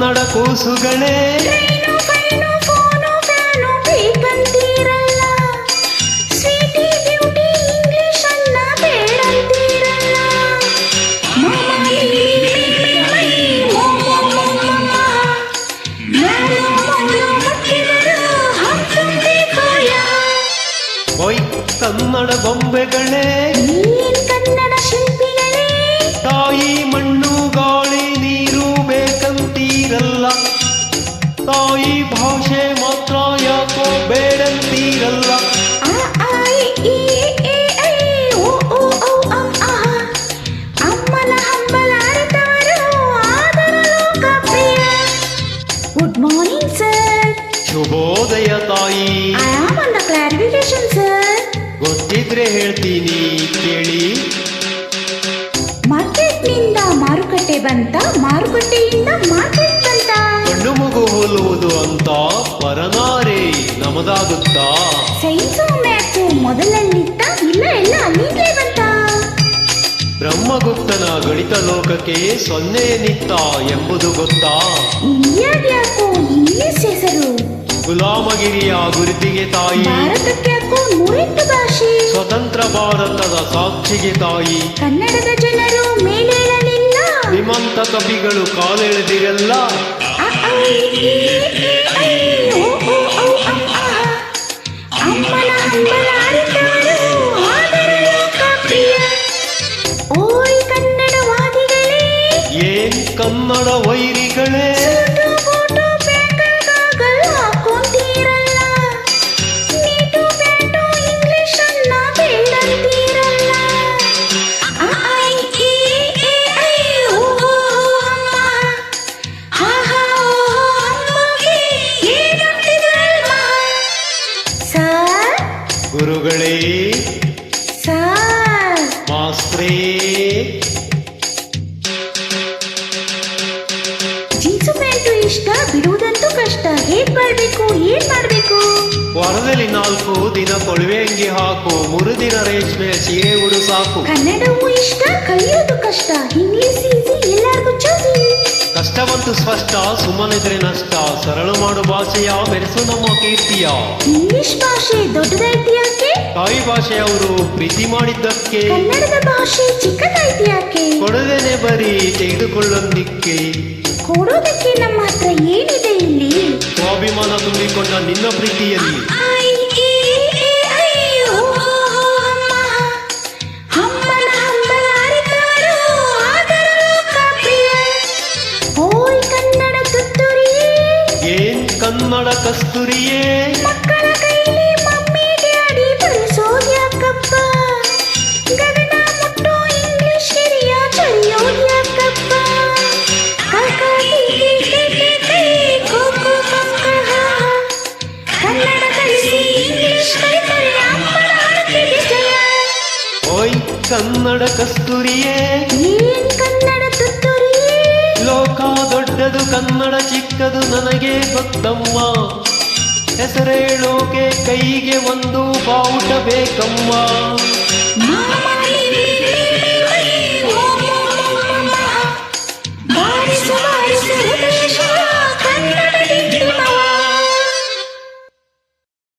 ಕನ್ನಡ ಕೂಸುಗಳೇ train fine phone fan ಬೇಕಂತೀರಲ್ಲ, sweetie beauty English ಅನ್ನ ಬೇಡಂತೀರಲ್ಲ. ಓಯ್ ಕನ್ನಡ ಗೊಂಬೆಗಳೇ ನೀನ್ ಕನ್ನಡ ಶಿಲ್ಪಿಗಳೇ, ತಾಯಿ ಮಣ್ಣು ಗಾಳಿ ನೀರು ಬೇಕಂತೀರಲ್ಲ, ತಾಯಿ ಭಾಷೆ ಮಾತ್ರ ಯಾಕೋ ಬೇಡಂತೀರಲ್ಲ. ಆ ಐ ಈ ಎ ಐ ಓ ಓ ಔ ಅಂ ಅಹ, ಅಮ್ಮನ ಹಂಬಲ ಅರಿತವರು ಆದರೂ ಲೋಕಪ್ರಿಯ. Good morning sir. ಶುಭೋದಯ ತಾಯಿ. I am on the clarification sir. ಗೊತ್ತಿದ್ರೆ ಹೇಳ್ತೀನಿ ಕೇಳಿ. ಮಾರ್ಕೆಟ್ನಿಂದ ಮಾರುಕಟ್ಟೆ ಬಂತ, ಮಾರುಕಟ್ಟೆಯಿಂದ ಮಾರ್ಕೆಟ್ ಬಂತ. ಗಂಡು ಮಗು ಹೋಲುವುದು ಅಂತ ಪರನಾರೆ ನಮದಾಗುತ್ತಾ? ಸೈನ್ಸು ಮ್ಯಾಥ್ಸು ಮೊದಲಲ್ಲಿತ್ತ, ಇಲ್ಲ ಎಲ್ಲ ಅಲ್ಲಿಂದಲೇ ಬಂತ. ಬ್ರಹ್ಮಗುಪ್ತನ ಗಣಿತ ಲೋಕಕ್ಕೆ ಸೊನ್ನೆ ನಿತ್ತ ಎಂಬುದು ಗೊತ್ತಾ? ಇಂಡಿಯಾಗ್ಯಾಕೋ ಇಂಗ್ಲಿಷ್ ಹೆಸರು, ಗುಲಾಮಗಿರಿಯ ಗುರುತಿಗೆ ತಾಯಿ, ಭಾರತಕ್ಯಾಕೋ 108 ಭಾಷೆ. ಸ್ವತಂತ್ರ ಭಾರತದ ಸಾಕ್ಷಿಗೆ ತಾಯಿ, ಕನ್ನಡದ ಜನರು ಮೇಲೇಳಲಿಲ್ಲ, ಶ್ರೀಮಂತ ಕವಿಗಳು ಕಾಲೆಳೆದಿರಲ್ಲ. ಅ ಐ ಈ ಎ ಐ ಓ ಓ ಔ ಅಂ ಅಹ, ಅಮ್ಮನ ಹಂಬಲ ಅರಿತವರು ಆದರೂ ಲೋಕಪ್ರಿಯ. ಓಯ್ ಕನ್ನಡವಾದಿಗಳೇ, ಏನ್ ಕನ್ನಡ ವೈರಿಗಳೇ, ಸೂಟು ಬೂಟು ಪ್ಯಾಂಕಲ್ ಗಾಗಲ್ ಹಾಕೊಂತೀರಲ್ಲ, ನೀಟು ಪ್ಯಾಂಟು ಇಂಗ್ಲಿಷ್ ಅನ್ನ ಬೇಡಂತೀರಲ್ಲ. ಅ ಐ ಈ ಎ ಐ ಓ ಓ ಅಮ್ಮ, ಹಾ ಹಾ ಓ ಅಮ್ಮಗೆ ಏನಂತಿದ್ರಲ್ಮ. ಸರ್ ಗುರುಗಳೇ, ಸರ್, ಮಾಸ್ತ್ರೇ, ಜೀನ್ಸು ಪ್ಯಾಂಟು ಇಷ್ಟ, ಬಿಡುವುದಂತೂ ಕಷ್ಟ. ಹೇಗ್ ಮಾಡ್ಬೇಕು, ಏನ್ ಮಾಡ್ಬೇಕು? ವಾರದಲ್ಲಿ 4 ದಿನ ಕೊಳವೆ ಅಂಗಿ ಹಾಕು, 3 ದಿನ ರೇಷ್ಮೆ ಸೀರೆ ಉಡು ಸಾಕು. ಕನ್ನಡವೂ ಇಷ್ಟ, ಕಲಿಯೋದು ಕಷ್ಟ. ಇಂಗ್ಲಿಷ್ ಈಸಿ, ಎಲ್ಲರಿಗೂ ಚೂಸಿ. ಕಷ್ಟವಂತೂ ಸ್ಪಷ್ಟ, ಸುಮ್ಮನಿದ್ರೆ ನಷ್ಟ. ಸರಳ ಮಾಡು ಭಾಷೆಯ ಮೆರೆಸು ನಮ್ಮ ಕೀರ್ತಿಯ. ಇಂಗ್ಲಿಷ್ ಭಾಷೆ ದೊಡ್ಡದೈತಿ ಯಾಕೆ? ತಾಯಿ ಭಾಷೆಯವರು ಪ್ರೀತಿ ಮಾಡಿದ್ದಕ್ಕೆ. ಕನ್ನಡದ ಭಾಷೆ ಚಿಕ್ಕದೈತಿ ಯಾಕೆ? ಕೊಡದೇನೆ ಬರೀ ತೆಗೆದುಕೊಳ್ಳೊಂದಿಕ್ಕೆ. ಕೊಡೋದಕ್ಕೆ ನಮ್ಮ ಹತ್ರ ಏನಿದೆ ಇಲ್ಲಿ? ಸ್ವಾಭಿಮಾನ ತುಂಬಿಕೊಂಡ ನಿನ್ನ ಪ್ರೀತಿಯಲ್ಲಿ. ಐ ಈ ಎ ಐ ಓ ಓ ಅಮ್ಮ, ಅಮ್ಮನ ಹಂಬಲ ಅರಿತವರು ಆದರೂ ಲೋಕಪ್ರಿಯ. ಓಯ್ ಕನ್ನಡ ತುತ್ತೂರಿಯೇ, ಏನ್ ಕನ್ನಡ ಕಸ್ತೂರಿಯೇ, ಮಕ್ಕಳ ಕೈಲಿ ಮಮ್ಮಿ ಡ್ಯಾಡಿ ಬರೆಸೋದ್ ಯಾಕಪ್ಪ? ಗಗನ ಮುಟ್ಟೋ ಇಂಗ್ಲಿಷ್ ಹಿರಿಯ ಚಳಿಯೋದ್ ಯಾಕಪ್ಪ? ಕಾಕ ಕೀಕಿ ಕೇಕೆ ಕೈ ಕೋಕೋ ಕಂಕಳ ಹಾ, ಕನ್ನಡ ಕಲಿಸಿ ಇಂಗ್ಲಿಷ್ ಕಲಿತರೆ ಅಮ್ಮನ ಆಳ್ಕೆಗೆ ಜಯ. ಓಯ್ ಕನ್ನಡ ಕಸ್ತೂರಿಯೇ, ಏನ್ ಕನ್ನಡ ತುತ್ತೂರಿಯೇ, ಲೋಕ ದೊಡ್ಡದು ಕನ್ನಡ ಚಿಕ್ಕದು ನನಗೆ ಗೊತ್ತಮ್ಮ. ಹೆಸರೇಳೋಕೆ ಕೈಗೆ ಒಂದು ಬಾವುಟ ಬೇಕಮ್ಮ. ಮಾಮ